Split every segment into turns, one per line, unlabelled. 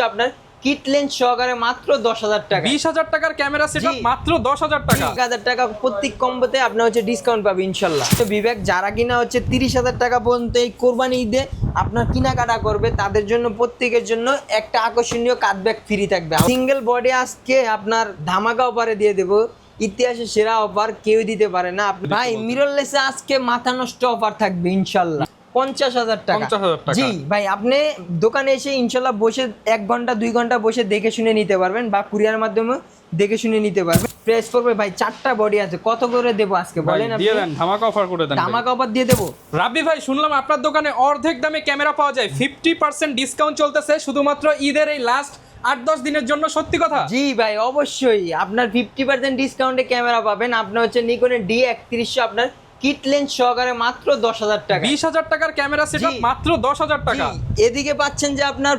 আপনার kit lens সহকারে মাত্র 10,000 টাকা।
20,000 টাকার ক্যামেরা সেটআপ মাত্র 10,000 টাকা।
1,000 টাকা প্রত্যেক কম্বোতে আপনার হচ্ছে ডিসকাউন্ট পাবে ইনশাল্লাহ। তো বিবেক, যারা কিনা হচ্ছে 30,000 টাকা পর্যন্ত এই কোরবানি ঈদে আপনার কেনাকাটা করবে তাদের জন্য প্রত্যেকের জন্য একটা আকর্ষণীয় কাটব্যাক ফ্রি থাকবে। সিঙ্গেল বডি আজকে আপনার ধামাকা অফারে দিয়ে দেবো, ইতিহাসের সেরা অফার কেউ দিতে পারে না। ভাই মিররলেসে আজকে মাথা নষ্ট অফার থাকবে ইনশাল্লাহ, 50,000 টাকা। জি ভাই, আপনি দোকানে এসে ইনশাল্লাহ বসে 1 ঘন্টা 2 ঘন্টা বসে দেখে শুনে নিতে পারবেন, বা কুরিয়ার মাধ্যমে দেখে শুনে নিতে পারবেন। প্রেস করবে ভাই, 4টা বডি আছে, কত করে দেবো আজকে বলেন?
দিয়ে দেন, ধামাকা অফার করে দেন।
ধামাকা অফার দিয়ে দেবো।
রাব্বি ভাই, শুনলাম আপনার দোকানে অর্ধেক দামে ক্যামেরা পাওয়া যায়, 50% ডিসকাউন্ট চলতেছে শুধুমাত্র ঈদের এই লাস্ট 8-10 দিনের জন্য, সত্যি কথা?
জি ভাই, অবশ্যই আপনার 50% ডিসকাউন্টে ক্যামেরা পাবেন। আপনার হচ্ছে নিকনের D3100 আপনার কিট লেন্স সহকারে মাত্র 10,000 টাকা।
20,000 টাকার ক্যামেরা সেটআপ মাত্র 10,000 টাকা।
এদিকে পাচ্ছেন যে আপনার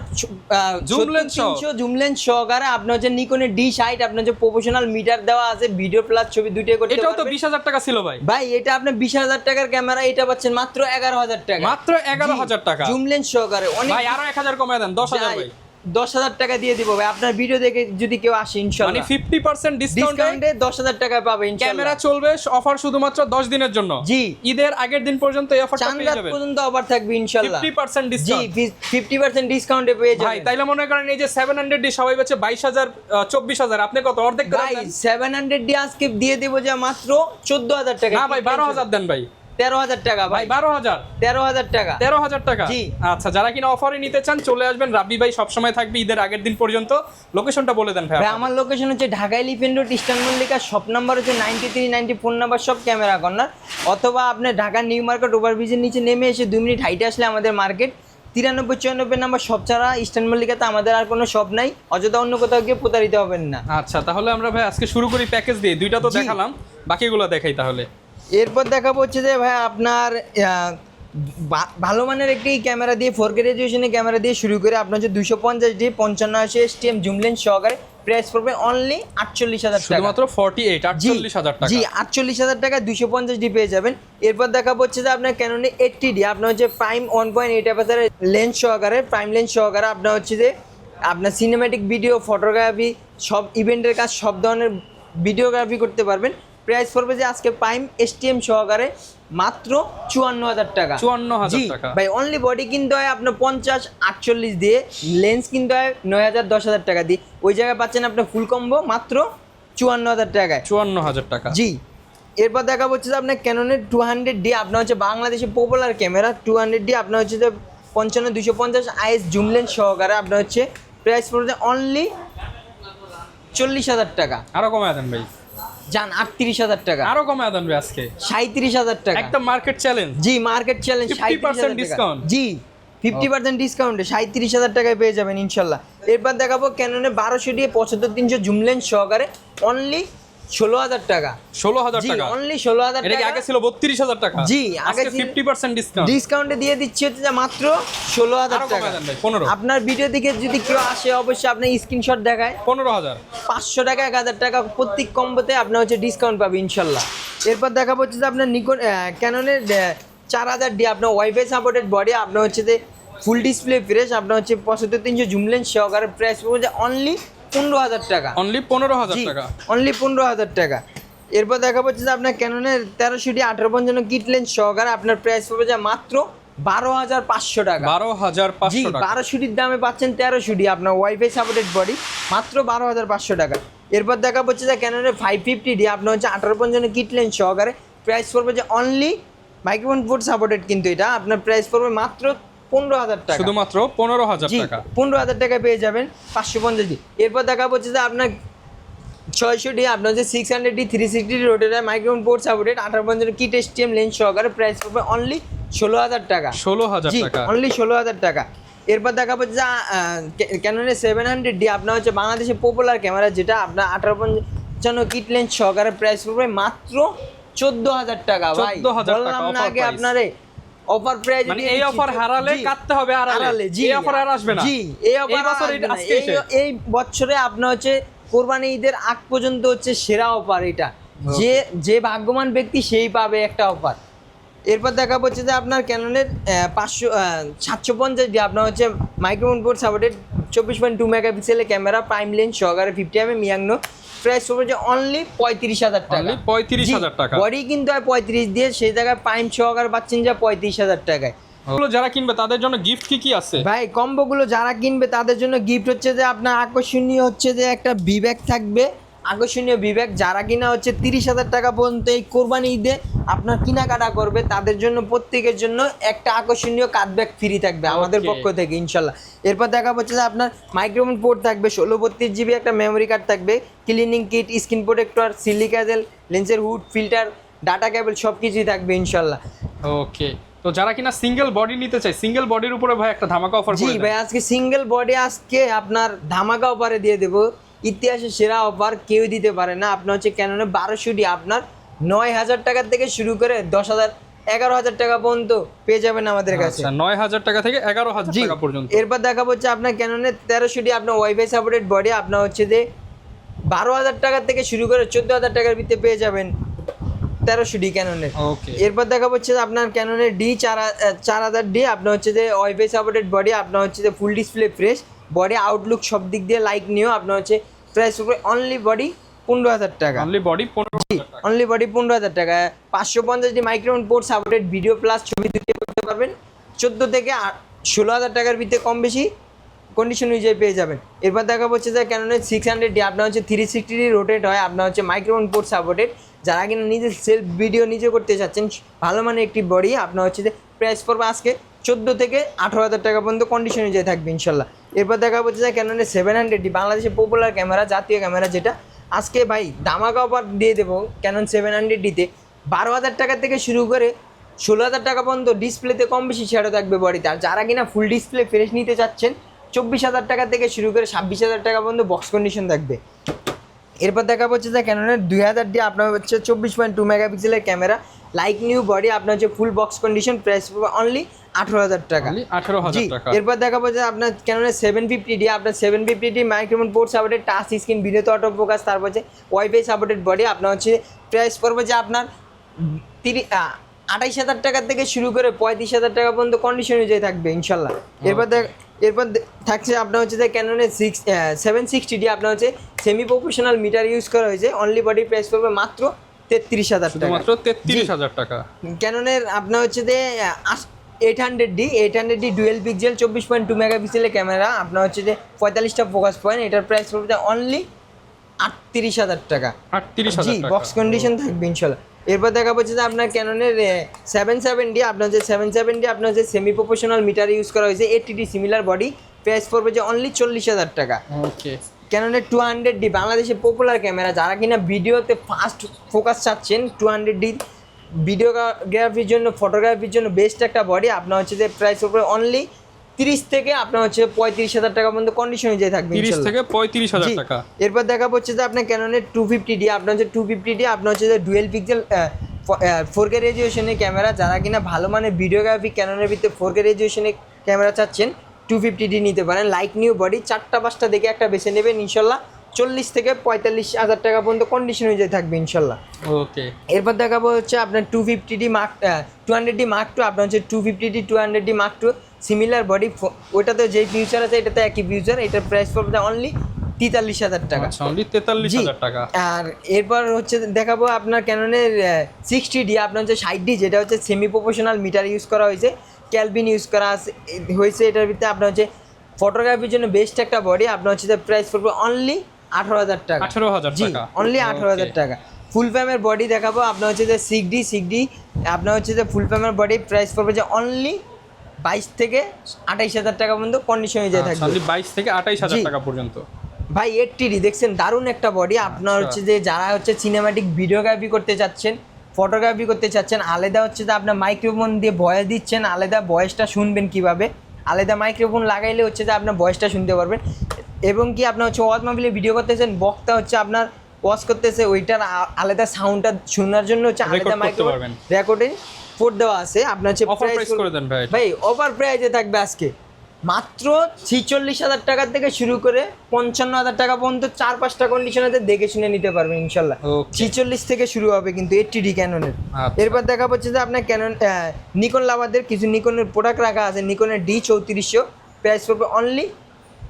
জুম
লেন্স সহকারে আপনার হচ্ছে নিকনের D60 আপনার যে প্রফেশনাল মিটার দেওয়া আছে, ভিডিও প্লাস ছবি দুটোই করতে পারবেন।
এটাও তো 20,000 টাকা ছিল ভাই।
ভাই এটা আপনি 20,000 টাকার ক্যামেরা, এটা পাচ্ছেন মাত্র 11,000 টাকা।
মাত্র 11,000 টাকা
জুম লেন্স সহকারে। অনেক
ভাই, আরো 1,000 কমায় দেন, 10,000 ভাই।
10,000 টাকা দিয়ে দিব ভাই, আপনার ভিডিও দেখে যদি কেউ আসে ইনশাআল্লাহ
মানে 50% ডিসকাউন্টে
10,000 টাকা পাবে ইনশাআল্লাহ।
ক্যামেরা চলবে অফার শুধুমাত্র 10 দিনের জন্য।
জি,
ঈদের আগের দিন পর্যন্ত এই অফারটা পেয়ে যাবেন।
পর্যন্ত অফার থাকবে ইনশাআল্লাহ,
50% ডিসকাউন্ট।
জি 50% ডিসকাউন্টে পেয়ে যাবেন
ভাই। তাইলে মনে করেন এই যে 700D সবাই বলছে 22,000 24,000, আপনি কত অর্ধেক করে
ভাই?
দেন।
700D আজকে দিয়ে দেব যে মাত্র 14,000 টাকা।
না ভাই, 12,000 দেন ভাই।
13,000 টাকা ভাই।
12,000
13,000 টাকা।
13,000 টাকা।
জি।
আচ্ছা, যারা কিনা অফারে নিতে চান চলে আসবেন, রাব্বি ভাই সবসময় থাকবে ঈদের আগের দিন পর্যন্ত। লোকেশনটা বলে দেন ভাই।
ভাই আমার লোকেশন হচ্ছে Dhaka elephant road, eastern Mallika, shop number হচ্ছে 93, 90 ফোন নাম্বার সব ক্যামেরা কর্নার। অথবা আপনি ঢাকা নিউ মার্কেট ওভারব্রিজের নিচে নেমে এসে 2 মিনিট হাইটে আসলে আমাদের মার্কেট 93-94 নাম্বার শপ ছাড়া ইস্টার্ন মল্লিকাতে আমাদের আর কোনো শপ নাই। অযথা অন্য কোথাও গিয়ে প্রতারিত হবেন না।
আচ্ছা, তাহলে আমরা ভাই আজকে শুরু করি প্যাকেজ দিয়ে। দুইটা তো দেখালাম, বাকিগুলো দেখাই তাহলে।
এরপর দেখাবো হচ্ছে যে ভাই আপনার ভালো মানের একটি ক্যামেরা দিয়ে 4K রেজলিউশনের ক্যামেরা দিয়ে শুরু করে আপনার হচ্ছে 250D 5580 STM জুম লেন্স সহকারে প্রাইস পড়বে অনলি 48,000 টাকা।
শুধুমাত্র 48,000 টাকা।
জি 48,000 টাকা 250D পেয়ে যাবেন। এরপর দেখাবো হচ্ছে যে আপনার ক্যানন 80D আপনার হচ্ছে প্রাইম 1.8 অ্যাপারচারের লেন্স সহকারে, প্রাইম লেন্স সহকারে আপনার হচ্ছে যে আপনার সিনেম্যাটিক ভিডিও, ফটোগ্রাফি, সব ইভেন্টের কাজ, সব ধরনের ভিডিওগ্রাফি করতে পারবেন। প্রাইস পড়বে যে আজকে প্রাইম STM সহকারে মাত্র 54,000 টাকা।
54,000 টাকা
ভাই। অনলি বডি কিনতে হয় আপনার 50-48 দিয়ে, লেন্স কিনতে হয় 9,000 10,000 টাকা দিয়ে। ওই জায়গায় পাচ্ছেন আপনার ফুল কম্বো মাত্র 54,000 টাকায়।
54,000 টাকা।
জি। এরপর দেখা হচ্ছে যে আপনার ক্যাননের 200D আপনার হচ্ছে বাংলাদেশে পপুলার ক্যামেরা 200D আপনার হচ্ছে যে 55-250 IS জুম লেন্স সহকারে আপনার হচ্ছে প্রাইস পড়বে অনলি 40,000 টাকা।
আরো কমায় দেন ভাই।
জান 38,000 টাকা।
আরো কমায় দেন ভাই আজকে।
37,000 টাকা।
একটা মার্কেট চ্যালেঞ্জ।
জি মার্কেট চ্যালেঞ্জ।
50% ডিসকাউন্ট।
জি 50% ডিসকাউন্টে 37,000 টাকায় পেয়ে যাবেন ইনশাল্লাহ। এরপর দেখাবো ক্যাননে 1200D 75-300 জুম লেন্স সহকারে অনলি 16,000 টাকা।
16,000
জি
টাকা।
অনলি 16,000
এটা কি
টাকা।
আগে ছিল 32,000 টাকা?
জি আগে
আজকে 50% ডিসকাউন্ট।
ডিসকাউন্টে দিয়ে দিচ্ছি হচ্ছে যে মাত্র 16,000 টাকা।
15।
আপনার ভিডিও দিকে যদি কেউ আসে অবশ্যই আপনি স্ক্রিনশট দেখায়
15,000।
500 টাকা 1,000 টাকা প্রত্যেক কম্বোতে আপনার হচ্ছে ডিসকাউন্ট পাবে ইনশাল্লাহ। এরপর দেখাবো হচ্ছে যে আপনার নিকন ক্যাননের 4000D আপনার ওয়াইফাই সাপোর্টেড বডি আপনার হচ্ছে যে ফুল ডিসপ্লে ফ্রেশ আপনার হচ্ছে 75-300 জুম লেন্স সহকারে প্রাইস পড়বে অনলি 15,000 টাকা।
অনলি 15,000 টাকা।
অনলি 15,000 টাকা। এরপর দেখা হচ্ছে যে আপনার ক্যাননের 1300D 18-55 কিট লেন্স সহকারে আপনার প্রাইস পড়বে যে মাত্র 12,500 টাকা।
12,500 টাকা।
1200Dর দামে পাচ্ছেন 1300D আপনার ওয়াইফাই সাপোর্টেড বডি মাত্র 12,500 টাকা। এরপর দেখা হচ্ছে যে ক্যাননের 550D আপনার হচ্ছে 18-55 কিট লেন্স সহকারে প্রাইস পড়বে যে অনলি মাইক্রোফোন পোর্ট সাপোর্টেড, কিন্তু এটা আপনার প্রাইস পড়বে মাত্র 15,000 টাকা।
শুধুমাত্র 15,000 টাকা।
15,000 টাকায় পেয়ে যাবেন 550D। এরপর দেখা হচ্ছে যে আপনার 600D আপনার হচ্ছে 600D 360 rotator microphone port supported 18-55 kit STM lens সহকারে প্রাইস পড়বে অনলি 16,000 টাকা।
16,000 টাকা।
অনলি 16,000 টাকা। এরপর দেখা হচ্ছে যে ক্যাননের 700D আপনার হচ্ছে বাংলাদেশে পপুলার ক্যামেরা, যেটা আপনার 18-55 কিট লেন্স সহকারে প্রাইস পড়বে মাত্র 14,000 টাকা। ভাই
14,000 টাকা
বললাম না আগে আপনারে অফার প্রাইস,
মানে এই অফার হারালে কাটতে হবে আড়ালে।
জি
এই অফার আর আসবে না।
জি এই অফার
বছর আজকে
এই বছরে আপনার হচ্ছে কোরবানি ঈদের আগ পর্যন্ত হচ্ছে সেরা অফার এটা। যে ভাগ্যবান ব্যক্তি সেই পাবে একটা অফার। এরপর দেখাবো হচ্ছে যে আপনার ক্যাননের 750 আপনার হচ্ছে মাইক্রোফোন পোর্ট সাপোর্টেড 24.2 মেগাপিক্সেলের ক্যামেরা প্রাইম লেন্স সহকারে 50mm ইয়াংনো প্রাইস পড়বে যে অনলি 35,000 টাকা।
অনলি 35,000 টাকা।
বডি কিন্তু হয় 35 দিয়ে, সেই জায়গায় প্রাইম সহকারে পাচ্ছেন যে 35,000 টাকায়।
ওগুলো যারা কিনবে তাদের জন্য গিফট কি আছে
ভাই কম্বোগুলো যারা কিনবে তাদের জন্য গিফট হচ্ছে যে আপনার আকর্ষণীয় হচ্ছে যে একটা বিব্যাগ থাকবে, আকর্ষণীয় বিব্যাগ যারা কিনা হচ্ছে 30,000 টাকা পর্যন্ত এই কোরবানি ঈদে আপনার কেনাকাটা করবে তাদের জন্য প্রত্যেকের জন্য একটা আকর্ষণীয় কাট ব্যাগ ফ্রি থাকবে আমাদের পক্ষ থেকে ইনশাল্লাহ। এরপর দেখা হচ্ছে যে আপনার মাইক্রোফোন পোর্ট থাকবে 1632 GB একটা মেমোরি কার্ড থাকবে, ক্লিনিং কিট, স্ক্রিন প্রোটেক্টর, সিলিকাজেল, লেন্সের হুড, ফিল্টার, ডাটা কেবল সব কিছুই থাকবে ইনশাল্লাহ।
ওকে, তো যারা কিনা সিঙ্গেল বডি নিতে চায় সিঙ্গেল বডির উপরে ভাই একটা ধামাকা অফার
জি
করে দেন।
ভাই আজকে সিঙ্গেল বডি আজকে আপনার ধামাকা অফারে দিয়ে দেবো, ইতিহাসের সেরা অফার কেউ দিতে পারে না। আপনার হচ্ছে ক্যাননে 1200D আপনার 9,000 টাকা থেকে শুরু করে 10,000 11,000 টাকা পর্যন্ত পেয়ে যাবেন আমাদের কাছে।
আচ্ছা, 9,000 টাকা থেকে 11,000 টাকা পর্যন্ত।
এরপর দেখাবো হচ্ছে আপনার ক্যাননে 1300D আপনার ওয়াইফাই সাপোর্টেড বডি আপনার হচ্ছে যে 12,000 টাকা থেকে শুরু করে 14,000 টাকার ভিতরে পেয়ে যাবেন 1300D ক্যাননের।
ওকে,
এরপর দেখাবো হচ্ছে যে আপনার ক্যাননের D4000D আপনার হচ্ছে যে ওয়াইফাই সাপোর্টেড বডি আপনার হচ্ছে যে full display fresh body Outlook সব দিক দিয়ে লাইক নিও আপনার হচ্ছে প্রাইস উপরে অনলি বডি 15,000 টাকা।
অনলি বডি 15,000 টাকা।
অনলি বডি 15,000 টাকা। 550D microphone port supported video plus ছবি তুলে করতে পারবেন 14 থেকে 16,000 টাকার ভিতরে কম বেশি কন্ডিশন অনুযায়ী পেয়ে যাবেন। এরপর দেখা হচ্ছে যে ক্যাননের 600D আপনার হচ্ছে 360 রোটেট হয় আপনার হচ্ছে মাইক্রোফোন পোর্ট সাপোর্টেড যারা কিনা নিজে সেলফ ভিডিও নিজে করতে চাচ্ছেন ভালো মানে একটি বডি আপনার হচ্ছে যে প্রাইস পড়বে আজকে 14 থেকে 18,000 টাকা পর্যন্ত কন্ডিশন অনুযায়ী থাকবে ইনশাল্লাহ। এরপর দেখা হচ্ছে যে ক্যাননের 700D বাংলাদেশের পপুলার ক্যামেরা, জাতীয় ক্যামেরা যেটা আজকে ভাই ধামাকা অফার দিয়ে দেবো ক্যানন 700Dতে 12,000 টাকা থেকে শুরু করে 16,000 টাকা পর্যন্ত ডিসপ্লেতে কম বেশি ছাড়ও থাকবে বডিতে। আর যারা কিনা ফুল ডিসপ্লে ফ্রেশ নিতে চাচ্ছেন 24,000 টাকা থেকে শুরু করে 26,000 টাকা পর্যন্ত বক্স কন্ডিশন থাকবে। এরপর দেখা হচ্ছে যে ক্যাননের 2000D আপনার হচ্ছে 24.2 মেগাপিক্সেলের ক্যামেরা লাইক নিউ বডি আপনার হচ্ছে full box condition price only 18,000 টাকা।
অনলি 18,000 টাকা।
এরপর দেখা হচ্ছে আপনার ক্যাননের 750D আপনার 750D microphone port supported touch screen ভিডিওতে অটো ফোকাস, তারপর হচ্ছে ওয়াইফাই সাপোর্টেড বডি আপনার হচ্ছে প্রাইস পড়বে যে আপনার 28,000 টাকা থেকে শুরু করে 35,000 টাকা পর্যন্ত কন্ডিশন অনুযায়ী থাকবে ইনশাল্লাহ। এরপর থাকছে আপনার হচ্ছে যে ক্যাননের 760D আপনার হচ্ছে সেমি প্রফেশনাল মিটার ইউজ করা হয়েছে অনলি বডি প্রাইস পড়বে মাত্র 33,000 টাকা।
মাত্র 33,000 টাকা।
ক্যাননের আপনার হচ্ছে যে 800D ডুয়েল পিক্সেল 24.2 মেগাপিক্সেলের ক্যামেরা আপনার হচ্ছে যে 45টা ফোকাস পয়েন্ট, এটার প্রাইস পড়বে অনলি 38,000 টাকা।
38,000 টাকা।
বক্স কন্ডিশন থাকবে ইনশাল্লাহ। এরপর দেখা হচ্ছে যে আপনার ক্যাননের 770D আপনার যে 770D আপনার যে সেমি প্রফেশনাল মিটার ইউজ করা হয়েছে 80D সিমিলার বডি প্রাইস পড়বে যে অনলি 40,000 টাকা।
ওকে,
ক্যাননের 200D বাংলাদেশের পপুলার ক্যামেরা যারা কিনা ভিডিওতে ফাস্ট ফোকাস চাচ্ছেন 200D ভিডিওগ্রাফির জন্য ফটোগ্রাফির জন্য বেস্ট একটা বডি আপনার হচ্ছে যে প্রাইস উপরে অনলি 30 থেকে আপনার হচ্ছে 35,000 টাকা পর্যন্ত কন্ডিশন অনুযায়ী থাকবে
30 থেকে 35,000 টাকা।
এরপর দেখা হচ্ছে যে আপনার ক্যাননের 250D আপনার হচ্ছে 250D আপনার হচ্ছে যে ডুয়েল পিক্সেল 4K রেজুলেশনের ক্যামেরা যারা কিনা ভালো মানের ভিডিওগ্রাফি ক্যাননের ভিতরে 4K রেজুলেশনের ক্যামেরা চাচ্ছেন 250D নিতে পারেন লাইক নিউ বডি 4টা 5টা দেখে একটা বেছে নেবেন ইনশাল্লাহ 40 থেকে 45,000 টাকা পর্যন্ত কন্ডিশন অনুযায়ী থাকবে ইনশাল্লাহ।
ওকে,
এরপর দেখাবো হচ্ছে আপনার 250D Mark 200D Mark II আপনার হচ্ছে 250D 200D Mark II similar body, ওইটাতে যেই ফিউচার আছে এটাতে একই ফিউচার, এটার প্রাইস পড়বে অনলি 43,000 টাকা।
আচ্ছা, অনলি 43,000 টাকা।
আর এরপর হচ্ছে দেখাবো আপনার ক্যাননের 60D আপনার হচ্ছে 60D যেটা হচ্ছে সেমি প্রফেশনাল মিটার ইউজ করা হয়েছে, ক্যালভিন ইউজ করা হয়েছে, এটার ভিতরে আপনার হচ্ছে ফটোগ্রাফির জন্য বেস্ট একটা বডি আপনার হচ্ছে প্রাইস পড়বে অনলি 18,000 টাকা।
18,000 টাকা,
অনলি 18,000 টাকা। ফুল ফ্রেমের বডি দেখাবো আপনার হচ্ছে যে 6D আপনার হচ্ছে যে ফুল ফ্রেমের বডি প্রাইস পড়বে যে অনলি 22 থেকে 28,000 টাকা পর্যন্ত কন্ডিশন হয়ে যায় থাকবে।
অনলি 22 থেকে 28,000 টাকা পর্যন্ত।
ভাই 80D দেখছেন দারুণ একটা বডি আপনার হচ্ছে যে যারা হচ্ছে সিনেমাটিক ভিডিওগ্রাফি করতে চাচ্ছেন ফটোগ্রাফি করতে চাচ্ছেন আলাদা হচ্ছে যে আপনার মাইক্রোফোন দিয়ে ভয়েস দিচ্ছেন, আলাদা ভয়েসটা শুনবেন কিভাবে, আলাদা মাইক্রোফোন লাগাইলে হচ্ছে যে আপনার ভয়েসটা শুনতে পারবেন। এবং কি আপনার হচ্ছে ওয়াজ মাহফিলে ভিডিও করতেছেন বক্তা হচ্ছে আপনার ওয়াজ করতেছে ওইটার আলাদা সাউন্ডটা শোনার জন্য হচ্ছে আলাদা মাইক্রোফোন রেকর্ডিং পোর্ট দেওয়া আছে আপনার হচ্ছে
অফার প্রাইস করে দেন ভাই।
ভাই অফার প্রাইসে থাকবে আজকে মাত্র 46,000 টাকা থেকে শুরু করে 55,000 টাকা পর্যন্ত 4-5টা কন্ডিশনাতে দেখে শুনে নিতে পারবেন ইনশাল্লাহ।
Okay.
46 থেকে শুরু হবে কিন্তু 80D ক্যাননের।
আচ্ছা।
এরপর দেখা হচ্ছে যে আপনার ক্যানন নিকন লাভারদের কিছু নিকনের প্রোডাক্ট রাখা আছে, নিকনের D3400 প্রাইস পড়বে অনলি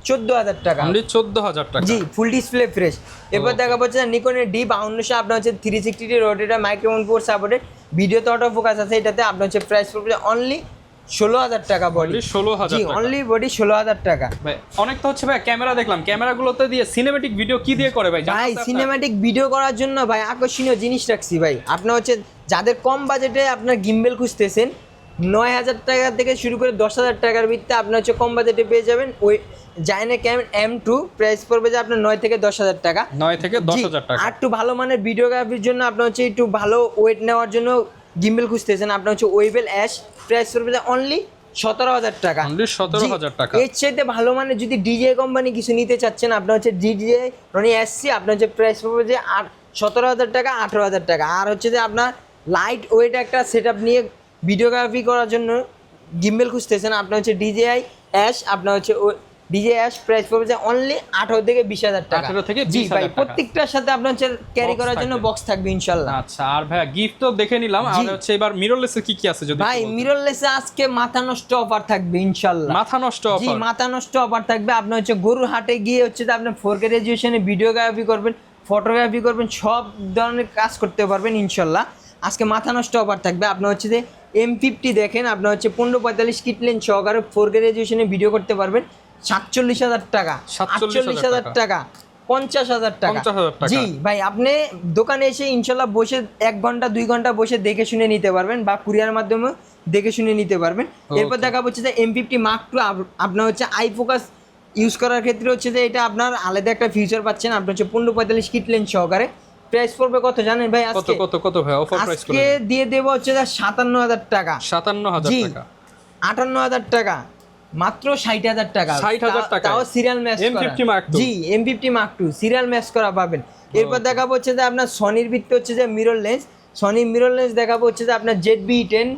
14,000 টাকা।
অনলি 14,000 টাকা।
জি, ফুল ডিসপ্লে ফ্রেশ। এরপর
Okay.
দেখা পাচ্ছে নিকনের D5200 আপনার হচ্ছে 360 রোটেটার মাইক্রোফোন পোর্ট সাপোর্টেড, ভিডিওতে অটো ফোকাস আছে, এটাতে আপনার হচ্ছে প্রাইস পড়বে অনলি 16,000 টাকা বডি।
Only 16,000
জি,
টাকা।
অনলি বডি 16,000 টাকা।
ভাই অনেক তো হচ্ছে ভাই ক্যামেরা দেখলাম, ক্যামেরাগুলোতে দিয়ে সিনেমেটিক ভিডিও কি দিয়ে করে ভাই? জানতে
ভাই
চাই আপনার?
সিনেম্যাটিক ভিডিও করার জন্য ভাই আকর্ষণীয় জিনিস রাখছি ভাই। আপনার হচ্ছে যাদের কম বাজেটে আপনার গিম্বেল খুঁজতেছেন, 9,000 টাকা থেকে শুরু করে 10,000 টাকার ভিত্তিতে আপনার হচ্ছে কম বাজেটে পেয়ে যাবেন ওই জায়না ক্যাম M2 প্রাইস পড়বে যে আপনার 9 থেকে 10,000 টাকা।
9 থেকে 10,000 টাকা।
আর একটু ভালো মানের ভিডিওগ্রাফির জন্য আপনার হচ্ছে একটু ভালো ওয়েট নেওয়ার জন্য গিম্বেল খুঁজতেছেন, আপনার হচ্ছে ওয়েবেল অ্যাশ প্রাইস পড়বে যে অনলি 17,000 টাকা।
অনলি 17,000 টাকা।
এর চাইতে ভালো মানের যদি ডিজে কোম্পানি কিছু নিতে চাচ্ছেন, আপনার হচ্ছে ডিজে রনি এসসি আপনার হচ্ছে প্রাইস পড়বে যে 17,000 টাকা, 18,000 টাকা। আর হচ্ছে যে আপনার লাইট ওয়েট একটা সেট আপ নিয়ে ভিডিওগ্রাফি করার জন্য গিম্বেল খুঁজতেছেন, আপনার হচ্ছে ডিজেআই অ্যাশ আপনার হচ্ছে ডিজে অ্যাশ প্রাইস পড়বে যে অনলি 18 থেকে 20,000 টাকা।
18 থেকে
জি
20,000
ভাই,
টাকা।
প্রত্যেকটার সাথে আপনার হচ্ছে ক্যারি
Box
করার জন্য
থাকবে।
বক্স থাকবে ইনশাল্লাহ।
আচ্ছা, আর ভাইয়া গিফট তো দেখে নিলাম, আর
জি।
হচ্ছে এবার মিররলেসের কি কি আছে যদি
ভাই
একটু বলতেন?
মিররলেসে আজকে মাথা নষ্ট অফার থাকবে ইনশাল্লাহ।
মাথা নষ্ট
জি,
অফার।
মাথা নষ্ট অফার থাকবে। আপনার হচ্ছে গরুর হাটে গিয়ে হচ্ছে যে আপনার 4K রেজুলেশনে ভিডিওগ্রাফি করবেন, ফটোগ্রাফি করবেন, সব ধরনের কাজ করতে পারবেন ইনশাল্লাহ। আজকে মাথা নষ্ট অফার থাকবে। আপনার হচ্ছে যে M50 দেখেন, আপনার হচ্ছে 1545 কিট লেন্স সহকারে 4K রেজুলেশনে ভিডিও করতে পারবেন 47,000 টাকা,
47,000
টাকা, 50,000 টাকা।
50,000 টাকা।
জি ভাই, আপনি দোকানে এসে ইনশাল্লাহ বসে 1 ঘন্টা 2 ঘন্টা বসে দেখে শুনে নিতে পারবেন, বা কুরিয়ার মাধ্যমে দেখে শুনে নিতে পারবেন। এরপর
Okay.
দেখা হচ্ছে যে M50 Mark II আপনার হচ্ছে আই ফোকাস ইউজ করার ক্ষেত্রে হচ্ছে যে এটা আপনার আলাদা একটা ফিচার পাচ্ছেন, আপনার হচ্ছে 1545 কিট লেন্স সহকারে। প্রাইস পড়বে কত জানেন ভাই
কত
আজকে?
কত কত ভাই অফার প্রাইস করে
আজকে দিয়ে দেবো হচ্ছে যে 57,000 টাকা।
57,000
জি,
টাকা।
58,000 টাকা, মাত্র 60,000 টাকা।
60,000 টাকায়?
তাও সিরিয়াল ম্যাচ করা।
M50 Mark II?
জি, M50 Mark II serial match করা পাবেন। এরপর দেখাবো হচ্ছে যে আপনার সনির ভিত্তি হচ্ছে যে mirror lens, Sony mirror lens দেখাবো হচ্ছে যে আপনার ZB-10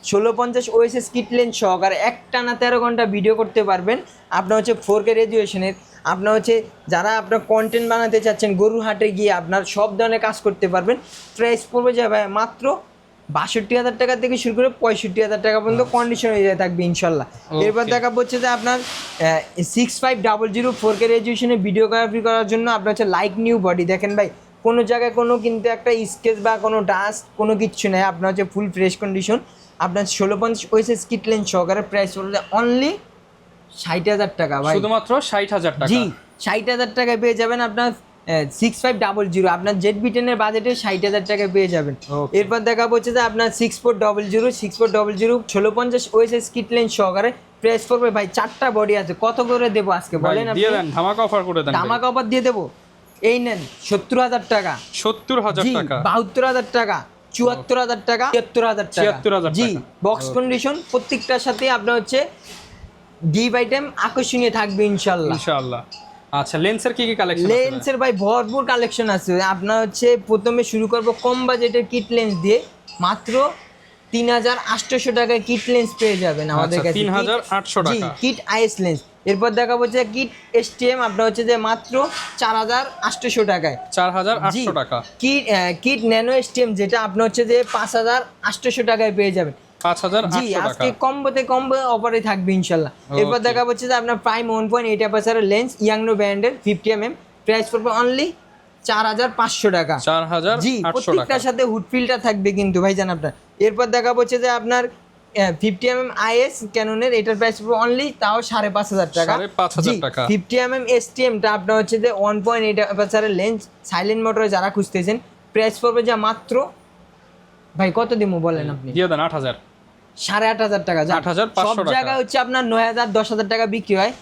1650 OSS কিট লেন্স সহকারে একটানা 13 ঘন্টা ভিডিও করতে পারবেন। আপনার হচ্ছে 4K রেজুলেশনের। আপনার হচ্ছে যারা আপনার কন্টেন্ট বানাতে চাচ্ছেন, গরুর হাটে গিয়ে আপনার সব ধরনের কাজ করতে পারবেন। প্রাইস পড়বে যাবে মাত্র 62,000 টাকা থেকে শুরু করে 65,000 টাকা পর্যন্ত কন্ডিশন হয়ে থাকবে ইনশাল্লাহ।
Okay.
এরপর দেখা হচ্ছে যে আপনার 6500 4K রেজুলেশনে ভিডিওগ্রাফি করার জন্য আপনার হচ্ছে লাইক নিউ বডি দেখেন ভাই, কোনো জায়গায় কোনো কিন্তু একটা স্কেচ বা কোনো ডাস্ট কোনো কিচ্ছু নেই, আপনার হচ্ছে ফুল ফ্রেশ কন্ডিশন। আপনার 1650 OSS কিট লেন্স সহকারে প্রাইস পড়বে অনলি 60,000 টাকা ভাই।
শুধুমাত্র 60,000 টাকা।
জি, 60,000 টাকায় পেয়ে যাবেন আপনার 6500 আপনার ZB-10 এর বাজেটে 60,000 টাকায় পেয়ে যাবেন।
Okay.
এরপর দেখা হচ্ছে যে আপনার 6400 1650 OSS কিট লেন্স সহকারে প্রাইস পড়বে ভাই 4টা বডি আছে, কত করে দেবো আজকে
ভাই
বলেন আপনি?
দিয়ে দেন, ধামাকা অফার করে দেন।
ধামাকা অফার দিয়ে দেবো। এই নেন 70,000 টাকা,
70,000
জি,
টাকা।
72,000 টাকা, 74,000 টাকা, 73,000 টাকা।
73,000
জি,
টাকা।
বক্স কন্ডিশন প্রত্যেকটার সাথে আপনার হচ্ছে গিভ আইটেম আকর্ষণীয় থাকবে ইনশাল্লাহ।
ইনশাআল্লাহ। আচ্ছা, লেন্সের কি কি কালেকশন আছে?
লেন্সের ভাই ভরপুর কালেকশন আছে। আপনার হচ্ছে প্রথমে শুরু করব কম বাজেটের কিট লেন্স দিয়ে, মাত্র 3,800 টাকায় কিট লেন্স পেয়ে যাবেন আমাদের
আচ্ছা,
কাছে।
3,800
জি,
টাকা।
Kit is lens. এরপর দেখাবো যে কিট STM আপনার হচ্ছে যে মাত্র 4,800 টাকায়।
4,800 টাকা।
কিট ন্যানো STM যেটা আপনার হচ্ছে যে 5,800 টাকায় পেয়ে যাবেন। জি,
5,800 টাকা।
আজকে কম্বো অফারে থাকবে ইনশাল্লাহ। এরপর
Okay.
দেখা হচ্ছে যে আপনার প্রাইম 1.8 অ্যাপারচারের লেন্স ইয়াংনো ব্র্যান্ডের 50mm প্রাইস পড়বে অনলি 4,500 টাকা।
4,800
জি,
টাকা।
প্রত্যেকটার সাথে হুড ফিল্টার থাকবে কিন্তু ভাইজান আপনার। এরপর দেখা হচ্ছে যে আপনার 50mm IS ক্যাননের এটার প্রাইস পড়বে অনলি তাও 5,500 টাকা।
5,500 টাকা।
50mm STMটা আপনার হচ্ছে যে 1.8 অ্যাপারচারের লেন্স সাইলেন্ট মোটরে যারা খুঁজতেছেন প্রাইস পড়বে যা মাত্র ভাই কত দিমু বলেন আপনি?
দিয়ে দেন 8,000।
8,500 টাকা।
8,500
সব
টাকা।
জায়গায় হচ্ছে আপনার 9,000 10,000 টাকা বিক্রি হয়,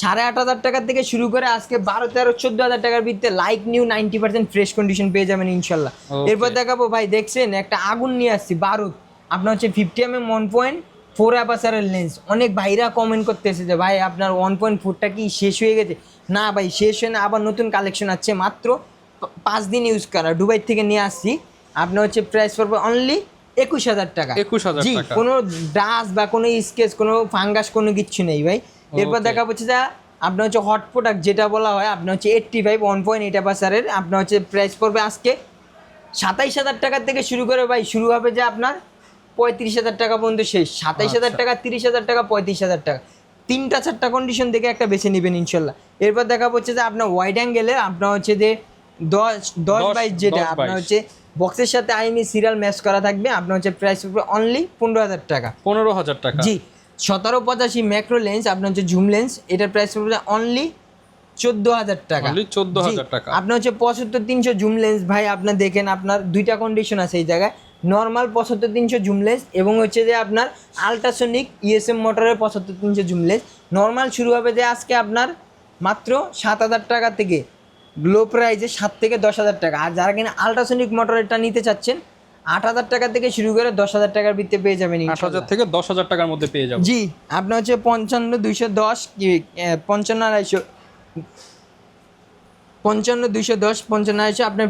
8,500 টাকা থেকে শুরু করে আজকে 12 13 14,000 টাকার ভিত্তিতে লাইক নিউ 90% ফ্রেশ কন্ডিশন পেয়ে যাবেন ইনশাল্লাহ।
Okay.
এরপর দেখাবো ভাই, দেখছেন একটা আগুন নিয়ে আসছি বারুদ, আপনার হচ্ছে 50mm 1.4 অ্যাপারচারের লেন্স। অনেক ভাইরা কমেন্ট করতেছে যে ভাই আপনার 1.4টা কি শেষ হয়ে গেছে? না ভাই, শেষ হয়ে না, আবার নতুন কালেকশন আছে, মাত্র 5 দিন ইউজ করা, দুবাই থেকে নিয়ে আসছি। আপনার হচ্ছে প্রাইস পড়বে অনলি 21,000 টাকা।
21,000
জি,
টাকা।
কোনো ডাস্ট বা কোনো স্কেচ কোনো ফাঙ্গাস কোনো কিচ্ছু নেই ভাই। এরপর
Okay.
দেখা হচ্ছে যে আপনার হচ্ছে হট প্রোডাক্ট যেটা বলা হয় আপনার হচ্ছে 85 1.8 অ্যাপাসারের আপনার হচ্ছে প্রাইস পড়বে আজকে 27,000 টাকা থেকে শুরু করে ভাই শুরু হবে যে আপনার 35,000 টাকা পর্যন্ত শেষ 27,000
আচ্ছা।
টাকা 30,000 টাকা 35,000 টাকা 3-4টা কন্ডিশন থেকে একটা বেছে নেবেন ইনশাল্লাহ। এরপর দেখা হচ্ছে যে আপনার ওয়াইড অ্যাঙ্গেলের আপনার হচ্ছে যে 10 যেটা
10
আপনার
22
হচ্ছে বক্সের সাথে আইএমই সিরিয়াল ম্যাচ করা থাকবে আপনার হচ্ছে প্রাইস পড়বে অনলি 15,000 টাকা।
15,000 টাকা।
জি 1785 ম্যাক্রো লেন্স আপনার হচ্ছে জুম লেন্স এটার প্রাইস পড়বে অনলি 14,000 টাকা।
Only 14,000
জি,
টাকা।
আপনার হচ্ছে 75-300 জুম লেন্স ভাই আপনার দেখেন আপনার দুইটা কন্ডিশন আছে এই জায়গায় নর্মাল 75-300 জুম লেন্স এবং হচ্ছে যে আপনার আলট্রাসনিক ইএসএম মোটরের 75-300 জুম লেন্স নর্মাল শুরু হবে যে আজকে আপনার মাত্র 7,000 টাকা থেকে লো প্রাইজে 7 থেকে 10,000 টাকা। আর যারা কিনা আলট্রাসনিক মোটরেরটা নিতে চাচ্ছেন 8,000 টাকা থেকে শুরু করে 10,000 টাকার ভিত্তিতে পেয়ে যাবেন
8,000 থেকে 10,000 টাকার মধ্যে পেয়ে যাবো।
জি আপনার হচ্ছে 55-210 55-210 55-210 আপনার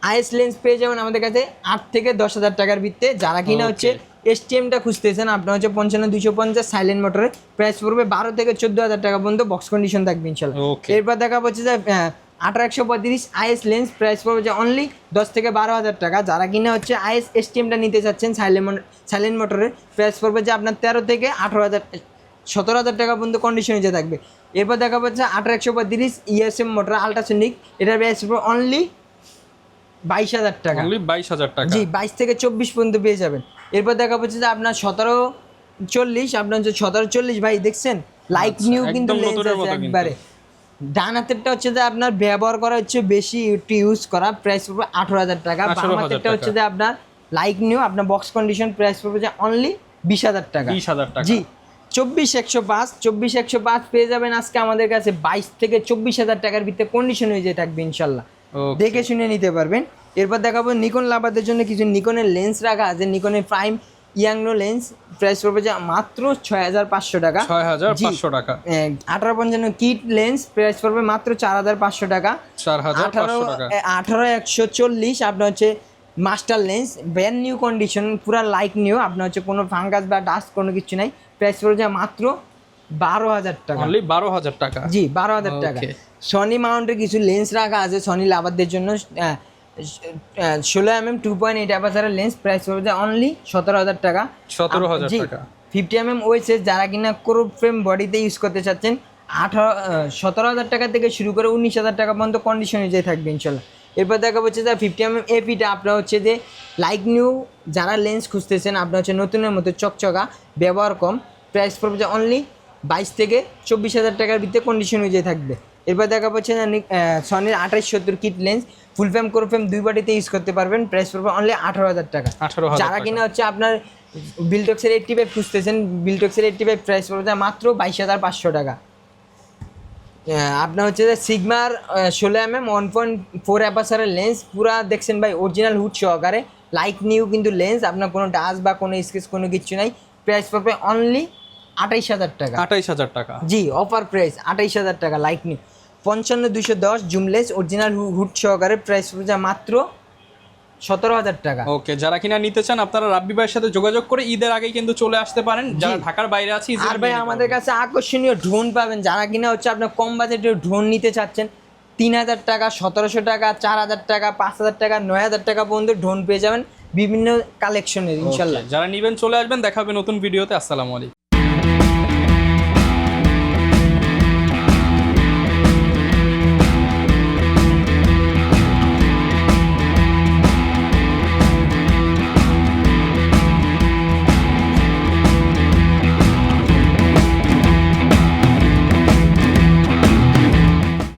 আইএস লেন্স পেয়ে যাবেন আমাদের কাছে 8 থেকে 10,000 টাকার ভিত্তিতে। যারা কিনা হচ্ছে এসটিএমটা খুঁজতেছেন আপনার হচ্ছে 55-250 সাইলেন্ট মোটরের প্রাইস পড়বে 12 থেকে 14,000 টাকা পর্যন্ত বক্স কন্ডিশন থাকবে ইনশাল্লাহ।
Okay.
এরপর দেখা হচ্ছে যে 1835 আইএস লেন্স প্রাইস পড়বে যে অনলি 10 থেকে 12,000 টাকা। যারা কিনা হচ্ছে আইএস এসটিএমটা নিতে চাচ্ছেন সাইলেন্ট মোটরের প্রাইস পড়বে যে আপনার 13 থেকে 17,000 টাকা পর্যন্ত কন্ডিশনে যে থাকবে। এরপর দেখা পাচ্ছে 1835 ইএসএম মোটর আলট্রাসনিক এটার প্রাইস পড়বে অনলি 22,000 টাকা।
Only 22,000 টাকা।
জি 22 থেকে 24 পর্যন্ত পেয়ে যাবেন। এরপর দেখা পাচ্ছে যে আপনার 1740 আপনার হচ্ছে 1740 ভাই দেখছেন লাইক
আচ্ছা,
নিউ কিন্তু
একদম
লেন্স
নতুনের
আছে
মতো কিন্তু।
একবারে। ডান হাতেরটা হচ্ছে যে আপনার ব্যবহার করা হচ্ছে বেশি একটু ইউজ করা প্রাইস পড়বে 18,000 টাকা। বাম
18,000
হাতেরটা হচ্ছে
টাকা।
যে আপনার লাইক নিউ আপনার বক্স কন্ডিশন প্রাইস পড়বে যে অনলি 20,000 টাকা।
20,000 টাকা।
জি 24,105 পেয়ে যাবেন আজকে আমাদের কাছে 22 থেকে 24,000 টাকার ভিতরে কন্ডিশন হয়ে যেয়ে থাকবে ইনশাল্লাহ।
Okay.
দেখে শুনে নিতে পারবেন। এরপর দেখাবো নিকন লাভারদের জন্য কিছু নিকনের লেন্স রাখা আছে নিকনের প্রাইম ইয়াংনো লেন্স প্রাইস পড়বে যে মাত্র 6,500 টাকা।
6,500 টাকা।
1855 কিট লেন্স প্রাইস পড়বে মাত্র 4,500 টাকা।
4,500 টাকা।
18-140 আপনার হচ্ছে master lens brand new condition পুরা লাইক নিউ আপনার হচ্ছে কোনো ফাঙ্গাস বা ডাস্ট কোনো কিছু নাই প্রাইস পড়বে যে মাত্র 12,000 টাকা।
Only 12,000 টাকা।
জি 12,000 টাকা।
Okay.
সনি মাউন্টের কিছু লেন্স রাখা আছে সনি লাভারদের জন্য 16mm 2.8 অ্যাপাসারের লেন্স প্রাইস পড়বে যে অনলি 17,000 টাকা।
17,000
জি,
টাকা।
50mm ওয়েসেস যারা কিনা ক্রোপ ফ্রেম বডিতে ইউজ করতে চাচ্ছেন 17,000 টাকা থেকে শুরু করে 19,000 টাকা পর্যন্ত কন্ডিশন অনুযায়ী থাকবে ইনশাল্লাহ। এরপর দেখা হচ্ছে যে 50mm এপিটা আপনার হচ্ছে যে লাইক নিউ যারা লেন্স খুঁজতেছেন আপনার হচ্ছে নতুনের মতো চকচকা ব্যবহার কম প্রাইস পড়বে যে অনলি 22 থেকে 24,000 টাকার ভিতরে কন্ডিশন অনুযায়ী থাকবে। এরপর দেখা পাচ্ছে না সনির 2870 কিট লেন্স ফুল ফ্রেম ক্রোপ ফ্রেম দুই বডিতে ইউজ করতে পারবেন প্রাইস পড়বে অনলি 18,000 টাকা।
18,000
যারা কিনা হচ্ছে আপনার বিলটক্সের 85 খুঁজতেছেন বিলটক্সের 85 প্রাইস পড়বে যে মাত্র 22,500 টাকা। আপনার হচ্ছে যে সিগমার 16mm 1.4 অ্যাপাসারের লেন্স পুরা দেখছেন ভাই অরিজিনাল হুড সহকারে লাইক নিউ কিন্তু লেন্স আপনার কোনো ডাস্ট বা কোনো স্কেচ কোনো কিছু নাই প্রাইস পড়বে অনলি 28,000 টাকা।
28,000 টাকা।
জি অফার প্রাইস 28,000 টাকা like new. 55-210 zoom lens original hood সহকারে প্রাইস পড়বে যে মাত্র 17,000 টাকা।
ওকে যারা কিনা নিতে চান আপনারা রাব্বি ভাইয়ের সাথে যোগাযোগ করে ঈদের আগেই কিন্তু চলে আসতে পারেন যারা ঢাকার বাইরে আছে easily
আর ভাই
নিয়ে নিতে
আমাদের
পারবেন।
কাছে আকর্ষণীয় ড্রোন পাবেন যারা কিনা হচ্ছে আপনার কম বাজেটে ড্রোন নিতে চাচ্ছেন 3,000 টাকা 1,700 টাকা 4,000 টাকা 5,000 টাকা 9,000 টাকা পর্যন্ত ড্রোন পেয়ে যাবেন বিভিন্ন কালেকশনের ইনশাল্লাহ।
Okay, যারা নিবেন চলে আসবেন দেখা হবে নতুন ভিডিওতে। আসসালামু আলাইকুম।